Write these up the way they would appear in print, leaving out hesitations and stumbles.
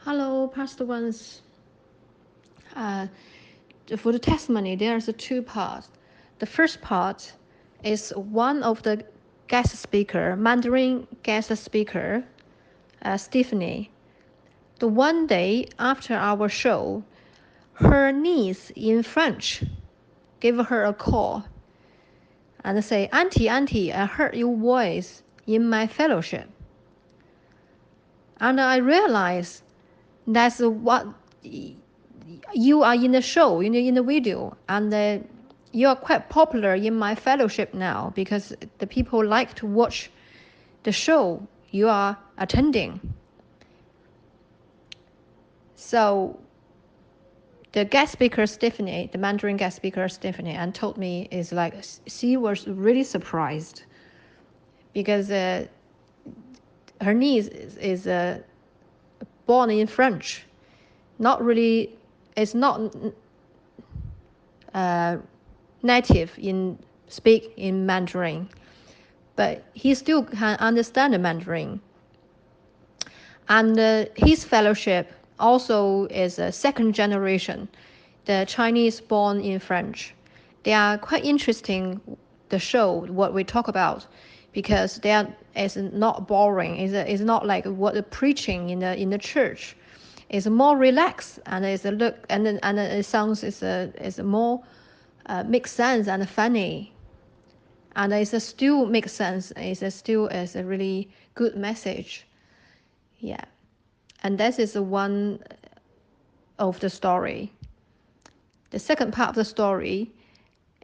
Hello, Pastor Ones. For the testimony, there's two parts. The first part is one of the guest speaker, Mandarin guest speaker, Stephanie. The one day after our show, her niece in French gave her a call and say, Auntie, I heard your voice in my fellowship. And I realized that's what you are in the show, in the video, and you are quite popular in my fellowship now because the people like to watch the show you are attending. So the guest speaker Stephanie, the Mandarin guest speaker Stephanie, and told me is like she was really surprised because her niece is born in French, not really, it's not native in speak in Mandarin, but he still can understand the Mandarin. And his fellowship also is a second generation, the Chinese born in French. They are quite interesting, the show, what we talk about, because it's not boring. It's not like what the preaching in the church. It's more relaxed and it's a look and it sounds is more makes sense and funny, and it still makes sense. It's still is a really good message. Yeah, and this is one of the story. The second part of the story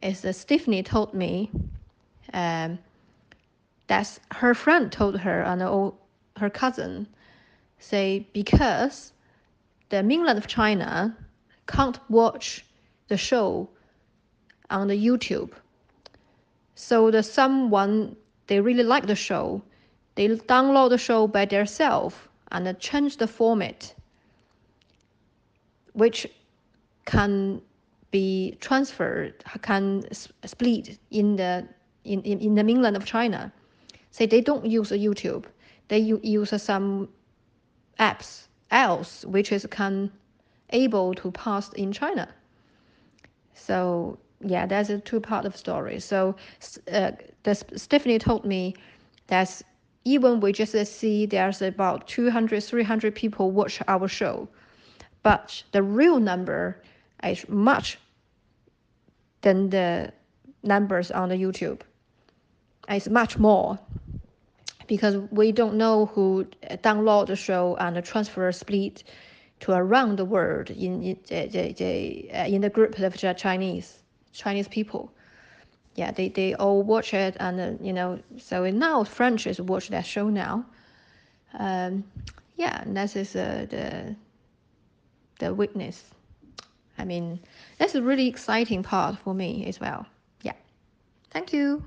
is that Stephanie told me that her friend told her and her cousin say because the mainland of China can't watch the show on the YouTube. So they really like the show, they download the show by themselves and change the format, which can be transferred, can split in the mainland of China. Say they don't use YouTube, they use some apps else which is can able to pass in China. So yeah, that's a two part of story. So Stephanie told me that even we just see there's about 200, 300 people watch our show, but the real number is much than the numbers on the YouTube. It's much more because we don't know who download the show and transfer split to around the world in the group of the Chinese people. Yeah, they all watch it, and so now French is watch that show now. Yeah, and that is the witness. I mean, that's a really exciting part for me as well. Yeah, thank you.